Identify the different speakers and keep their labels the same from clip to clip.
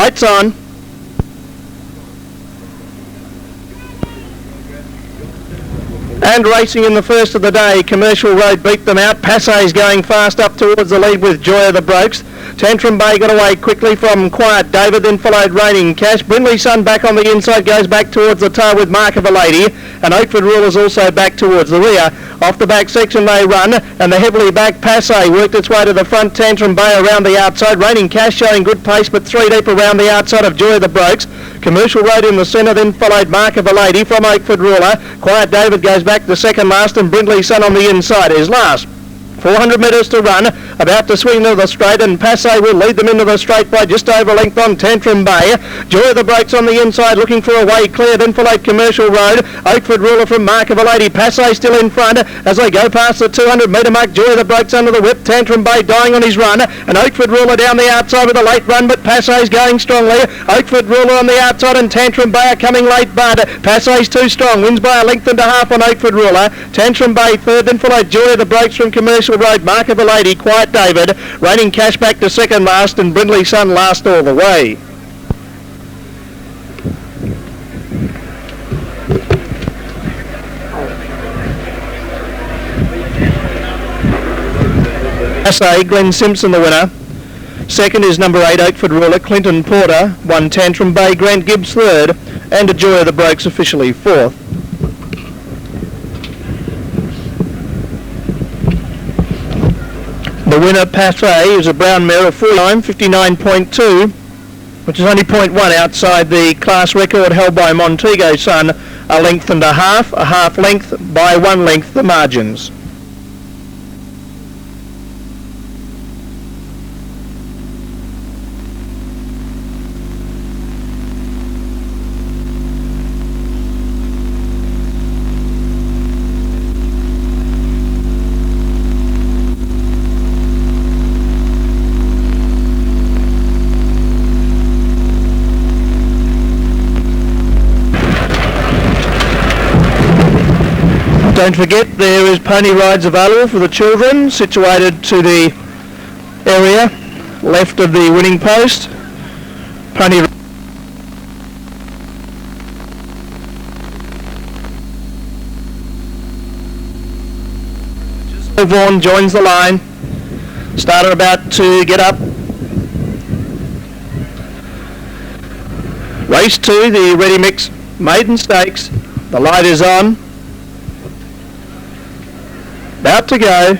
Speaker 1: Lights on. And racing in the first of the day, Commercial Road beat them out. Passay's going fast up towards the lead with Joy of the Brokes. Tantrum Bay got away quickly from Quiet David, then followed Raining Cash. Brindley Sun back on the inside, goes back towards the tail with Mark of a Lady. And Oakford Ruler's also back towards the rear. Off the back section they run, and the heavily back Passay worked its way to the front. Tantrum Bay around the outside. Raining Cash showing good pace, but 3 deep around the outside of Joy of the Brokes. Commercial Road in the centre, then followed Mark of a Lady from Oakford Ruler. Quiet David goes back to second last, and Brindley Sun on the inside is last. 400 metres to run, about to swing to the straight, and Passay will lead them into the straight by just over length on Tantrum Bay. Joy of the Brakes on the inside, looking for a way clear, then followed Commercial Road. Oakford Ruler from Mark of a Lady. Passay still in front as they go past the 200 metre mark. Joy of the Brakes under the whip. Tantrum Bay dying on his run, and Oakford Ruler down the outside with a late run, but Passay's going strongly. Oakford Ruler on the outside, and Tantrum Bay are coming late, but Passay's too strong. Wins by a length and a half on Oakford Ruler. Tantrum Bay third, then followed Joy of the Brakes from Commercial Road. Mark of a Lady, Quiet David, Raining Cash back to second last, and Brindley Sun last all the way. Passay, Glenn Simpson the winner. Second is number 8, Oakford Ruler, Clinton Porter. 1, Tantrum Bay, Grant Gibbs third, and a Joy of the Brokes officially fourth. The winner, Passay, is a brown mare of 59.2, which is only 0.1 outside the class record held by Montego Sun, a length and a half length by 1 length the margins. Don't forget there is pony rides available for the children, situated to the area left of the winning post. Pony Vaughan joins the line. Starter about to get up. Race 2, the Ready Mix Maiden Stakes. The light is on. About to go,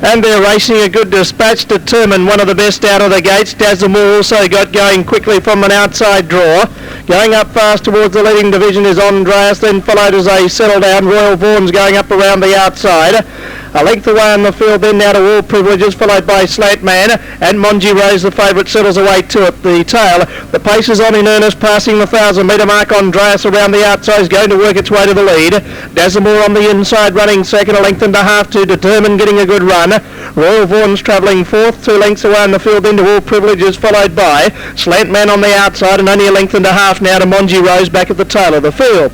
Speaker 1: and they're racing a good Dispatch Determined, one of the best out of the gates. Dazzlemore also got going quickly from an outside draw. Going up fast towards the leading division is Andreas, then followed as they settle down. Royal Vaughan's going up around the outside. A length away on the field, then now to All Privileges, followed by Slatman, and Monji Rose, the favourite, settles away to it. The tail, the pace is on in earnest, passing the 1,000 metre mark. Andreas around the outside is going to work its way to the lead. Dazzlemore on the inside, running second, a length and a half to Determined, getting a good run. Royal Vaughan's travelling fourth, 2 lengths away on the field, into All Privileges, followed by Slantman on the outside, and only a length and a half now to Monji Rose back at the tail of the field.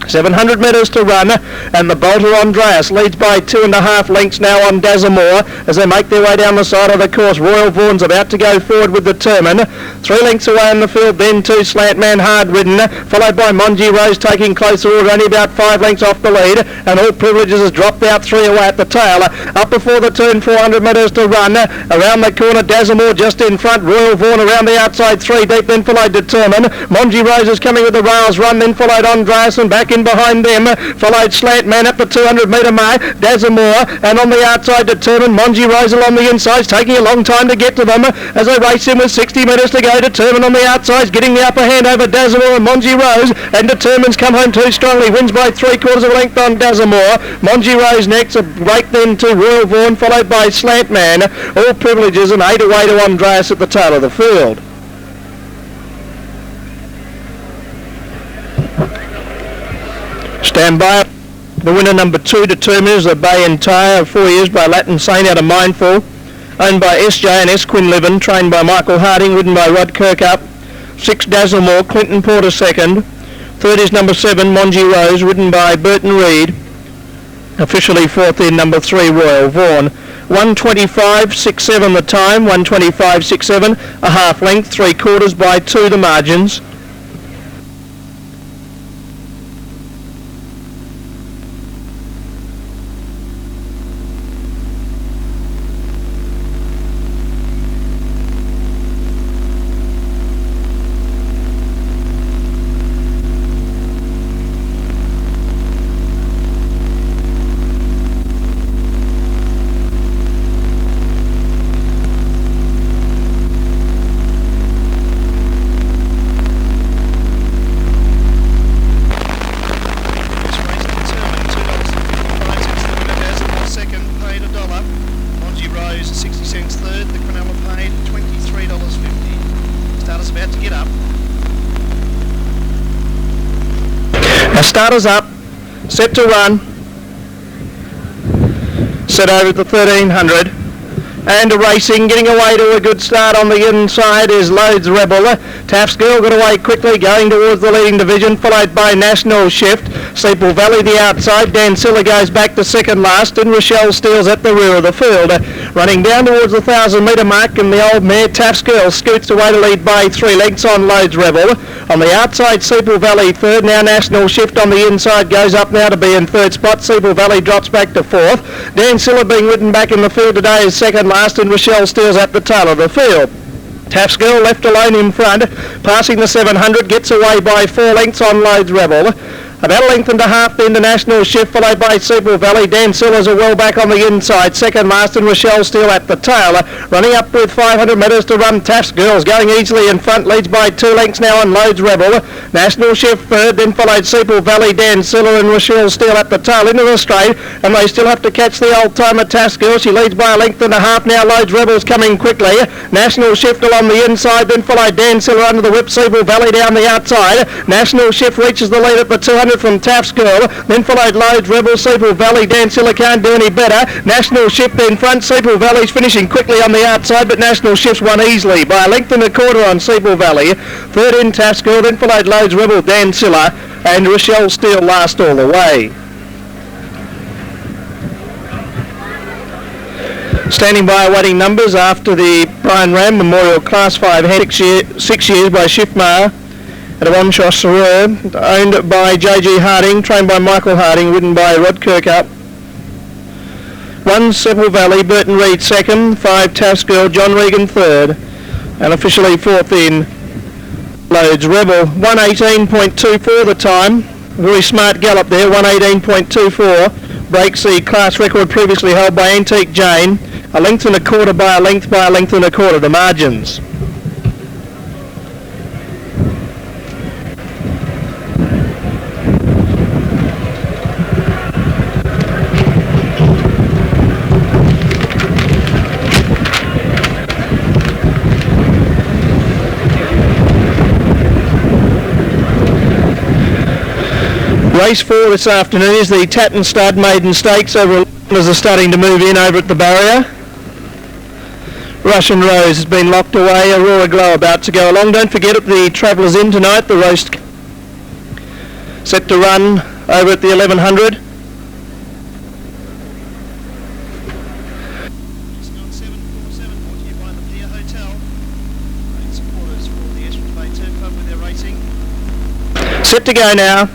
Speaker 1: 700 metres to run, and the bolter Andreas leads by 2.5 lengths now on Dazzlemore as they make their way down the side of the course. Royal Vaughan's about to go forward with Determined. 3 lengths away on the field, then to Slantman, hard ridden, followed by Monji Rose taking closer order, only about 5 lengths off the lead, and All Privileges has dropped out 3 away at the tail. Up before the turn, 400 metres to run. Around the corner, Dazzlemore just in front. Royal Vaughan around the outside, 3 deep, then followed Determined. Monji Rose is coming with the rails run, then followed Andreas, and back in behind them followed Slantman at the 200 metre mark. Dazzlemore, and on the outside Determined. Monji Rose along the insides, taking a long time to get to them as they race in with 60 metres to go. Determined on the outsides, getting the upper hand over Dazzlemore and Monji Rose, and Determined's come home too strongly, wins by 3/4 of a length on Dazzlemore. Monji Rose next, a break then to Royal Vaughan, followed by Slantman. All Privileges, and 8 away to Andreas at the tail of the field. Stand by. The winner, number 2, Determined, is the Bay and Tyre of 4 years by Latin Saint out of Mindful, owned by SJ and S. Quinlivan, trained by Michael Harding, ridden by Rod Kirkup. 6, Dazzlemore, Clinton Porter second. Third is number 7, Monji Rose, ridden by Burton Reed. Officially fourth in number 3, Royal Vaughan. 1:25.67 the time, 1:25.67, a half length, 3/4 by 2 the margins. Our starter's up, set to run, set over to 1300, and racing, getting away to a good start on the inside is Loads Rebel. Taft's Girl got away quickly, going towards the leading division, followed by National Shift. Steeple Valley the outside, Dan Silla goes back to second last, and Rochelle Steele's at the rear of the field. Running down towards the 1,000 metre mark, and the old mare Taft's Girl scoots away to lead by 3 lengths on Loads Rebel. On the outside, Steeple Valley third, now National Shift on the inside goes up now to be in third spot. Steeple Valley drops back to fourth. Dan Silla being ridden back in the field today is second last, and Rochelle Steele's at the tail of the field. Taft's Girl left alone in front, passing the 700, gets away by 4 lengths on Loads Rebel. About a length and a half then to National Shift, followed by Steeple Valley. Dan Silla's are well back on the inside, second last, and Rochelle Steele at the tail. Running up with 500 metres to run, Taft's Girls going easily in front, leads by 2 lengths now on Loads Rebel. National Shift third, then followed Steeple Valley, Dan Silla and Rochelle Steele at the tail into the straight, and they still have to catch the old timer Taft's Girls. She leads by a length and a half now. Loads Rebel's coming quickly. National Shift along the inside, then followed Dan Silla under the whip, Steeple Valley down the outside. National Shift reaches the lead at the 200 from Taft's Girl, then followed Loads Rebel, Steeple Valley. Dan Silla can't do any better. National Shift in front, Steeple Valley's finishing quickly on the outside, but National Shift's won easily by a length and a quarter on Steeple Valley. Third in Taft's Girl, then followed Loads Rebel, Dan Silla, and Rochelle Steele last all the way. Standing by awaiting numbers after the Brian Ram Memorial Class 5 head 6 years by Shiftmar at a one-shot Sarur, owned by J.G. Harding, trained by Michael Harding, ridden by Rod Kirkup. 1 Steeple Valley, Burton Reid second, 5 Taft's Girl, John Regan third, and officially fourth in Loads Rebel. 1:18.24 the time, very smart gallop there, 1:18.24, breaks the class record previously held by Antique Jane, a length and a quarter by a length and a quarter the margins. Race 4 this afternoon is the Tatton Stud Maiden Stakes. Over as are starting to move in over at the barrier. Russian Rose has been locked away. Aurora Glow about to go along. Don't forget it, the Travellers in tonight. The roast set to run over at the 1100. Set to go now.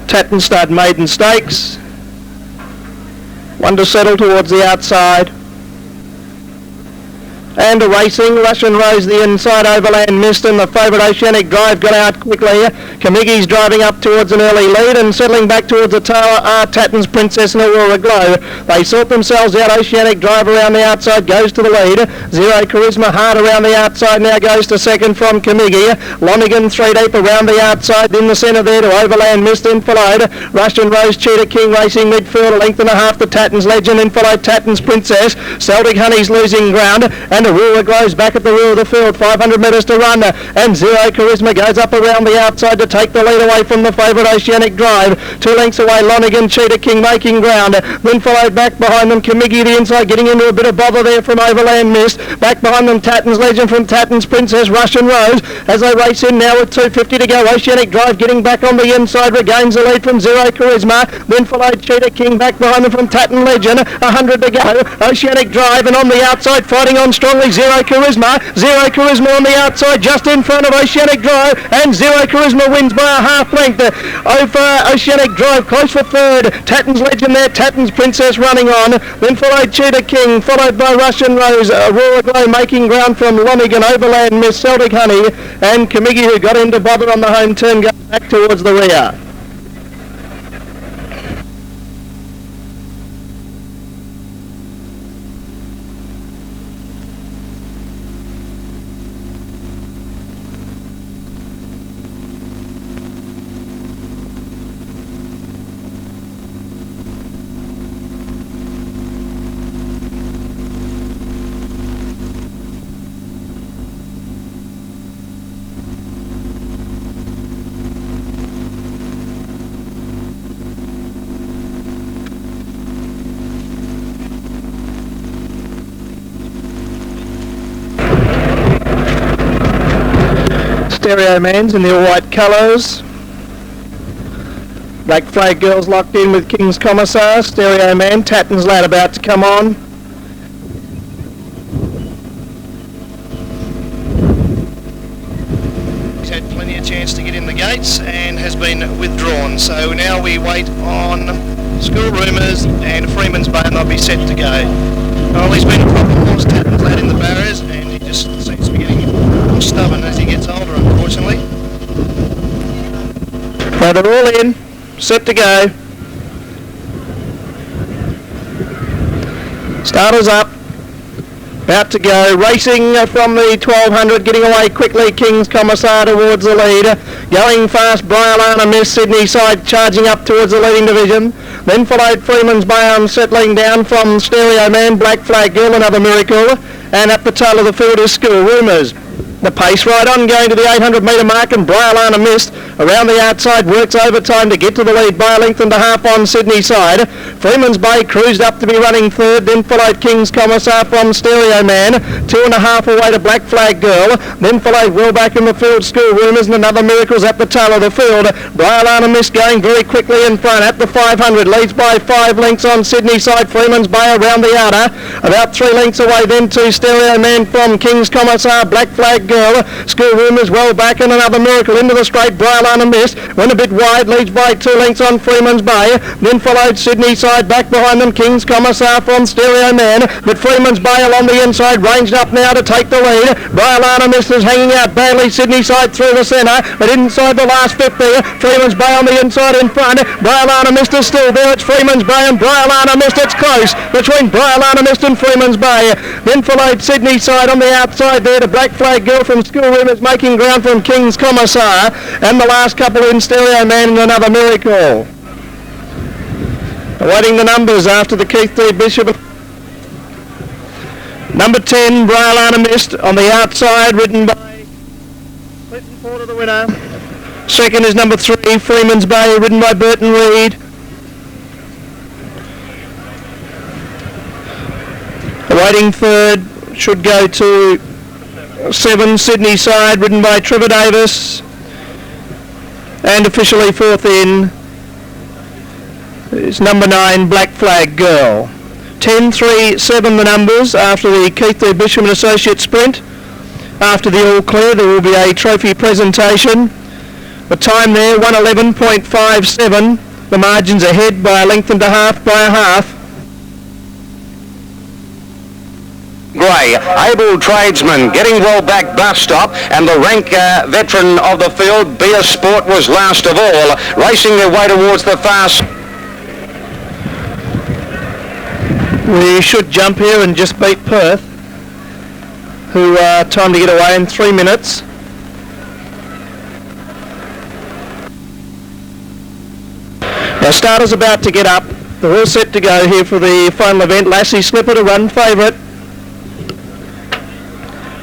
Speaker 1: Tatton Stud Maiden Stakes. One to settle towards the outside. And a racing, Russian Rose the inside, Overland Mist, and the favourite Oceanic Drive got out quickly. Comiggy's driving up towards an early lead, and settling back towards the tower are Tatton's Princess and Aurora Glow. They sort themselves out. Oceanic Drive around the outside goes to the lead. Zero Charisma hard around the outside now goes to second from Comiggy. Lonigan 3 deep around the outside, in the centre there to Overland Mist, in followed Russian Rose, Cheetah King racing midfield, a length and a half to Tatton's Legend, in followed Tatton's Princess. Celtic Honey's losing ground, and Aurora Glows back at the rear of the field. 500 metres to run, and Zero Charisma goes up around the outside to take the lead away from the favourite Oceanic Drive. 2 lengths away, Lonigan, Cheetah King making ground. Then followed back behind them, Kamigi the inside, getting into a bit of bother there from Overland Mist. Back behind them, Tatton's Legend from Tatton's Princess, Russian Rose. As they race in now with 2:50 to go, Oceanic Drive getting back on the inside, regains the lead from Zero Charisma. Then followed Cheetah King back behind them from Tatton Legend. 100 to go, Oceanic Drive, and on the outside fighting on strongly Zero Charisma. Zero Charisma on the outside just in front of Oceanic Drive, and Zero Charisma wins by a half length over Oceanic Drive, close for third. Tatton's Legend there, Tatton's Princess running on. Then followed Cheetah King, followed by Russian Rose. Aurora Glow making ground from Lonigan, Overland Miss, Celtic Honey, and Kamigi, who got into bother on the home turn, going back towards the rear. Stereo Man's in the all-white colours. Black Flag Girls locked in with King's Commissar. Stereo Man, Tatton's Lad about to come on. He's had plenty of chance to get in the gates and has been withdrawn. So now we wait on School Rumours and Freeman's Bay, and they'll be set to go. Well, he's been a problem horse, Tatton's Lad, in the barriers, and he just seems to be getting more stubborn as he gets older, unfortunately. Well, they're all in, set to go. Starters up, about to go, racing from the 1200, getting away quickly, King's Commissar towards the lead. Going fast, Bryalana Miss, Sydney Side charging up towards the leading division. Then followed Freeman's Bay, settling down from Stereo Man, Black Flag Girl, another miracle. And at the tail of the field is School Rumours. The pace right on, going to the 800 metre mark, and Bryalana Mist around the outside, works overtime to get to the lead by a length and a half on Sydney Side. Freeman's Bay cruised up to be running third, then followed King's Commissar from Stereo Man, 2.5 away to Black Flag Girl, then followed well back in the field School Rumours, and another Miracles at the tail of the field. Bryalana Mist going very quickly in front at the 500, leads by 5 lengths on Sydney Side. Freeman's Bay around the outer, about 3 lengths away then to Stereo Man from King's Commissar, Black Flag Girl. School Rumours well back, and another Miracle into the straight. Bryalana Mist went a bit wide, leads by 2 lengths on Freeman's Bay, then followed Sydney Side back behind them, King's Commissar from Stereo Man, but Freeman's Bay along the inside, ranged up now to take the lead. Bryalana Mist is hanging out badly, Sydney Side through the centre, but inside the last 50, Freeman's Bay on the inside in front. Bryalana Mist is still there, it's Freeman's Bay and Bryalana Mist, it's close between Bryalana Mist and Freeman's Bay. Then followed Sydney Side on the outside there to Black Flag Girl from School Rumours, making ground from King's Commissar, and the last couple in Stereo Man and another Miracle. Awaiting the numbers after the Keith D. Bishop. Number 10, Bryalana Mist on the outside, ridden by Clinton Porter, the winner. Second is number 3, Freeman's Bay, ridden by Burton Reed. Awaiting third, should go to 7, Sydney Side, ridden by Trevor Davis. And officially fourth in is number 9, Black Flag Girl. 10, 3, 7 the numbers after the Keith D. Bishop and Associate Sprint. After the all clear, there will be a trophy presentation. The time there, 1:11.57. The margins ahead by a length and a half by a half.
Speaker 2: Gray, able tradesman, getting well back bus stop, and the rank veteran of the field, Beer Sport, was last of all, racing their way towards the fast.
Speaker 1: We should jump here and just beat Perth, who time to get away in 3 minutes. Our starter's about to get up. They're all set to go here for the final event. Lassie Slipper to run favourite.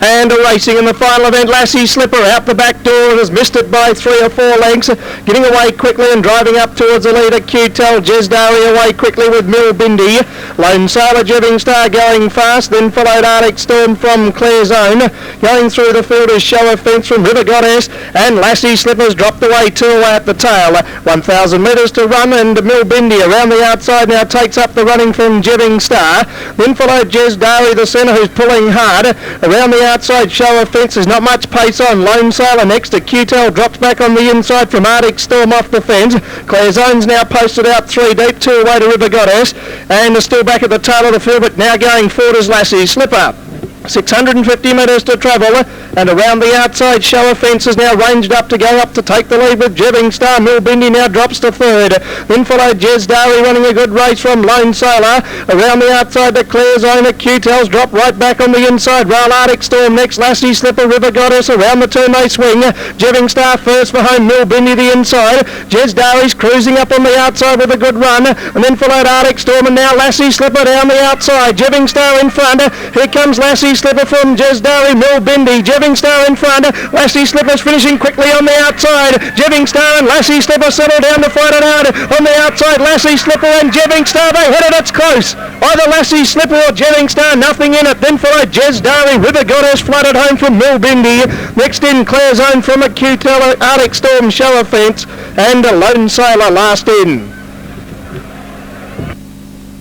Speaker 1: And racing in the final event, Lassie Slipper out the back door and has missed it by 3 or 4 lengths. Getting away quickly and driving up towards the leader, Q-Tel. Jesdari away quickly with Mill Bindi. Lone Sailor, Jibbing Star going fast, then followed Arctic Storm from Clare's Own. Going through the field is Show of Fence from River Goddess, and Lassie Slippers dropped away 2 away at the tail. 1,000 metres to run, and Mill Bindi around the outside now takes up the running from Jibbing Star. Then followed Jesdari, the centre, who's pulling hard. Around the outside, Show of Fence, there's not much pace on. Lone Sailor next to Q-Tel, drops back on the inside from Arctic Storm off the fence. Clare's Own's now posted out 3 deep, 2 away to River Goddess, and is still back at the tail of the field, but now going forward is Lassie Slipper. 650 metres to travel, and around the outside, Show of Fence is now ranged up to go up to take the lead with Jibbing Star. Mill Bindi now drops to 3rd. Then followed Jesdari running a good race from Lone Sailor. Around the outside, the Clare's Own at Q-Tel's dropped right back on the inside. Rail Arctic Storm next, Lassie Slipper, River Goddess. Around the turn they swing. Jibbing Star first for home, Mill Bindi the inside. Jesdari's cruising up on the outside with a good run, and then followed Arctic Storm, and now Lassie Slipper down the outside. Jibbing Star in front. Here comes Lassie Slipper from Jesdari, Mill Bindi. Jibbing Star in front. Lassie Slipper's finishing quickly on the outside. Jibbing Star and Lassie Slipper settle down to fight it out. On the outside, Lassie Slipper and Jibbing Star, they hit it, it's close. Either Lassie Slipper or Jibbing Star, nothing in it. Then followed Jesdari, River Goddess flooded home from Mill Bindi. Next in, Clare's Own from a Q-Tel, Arctic Storm, Show of Fence, and a Lone Sailor last in.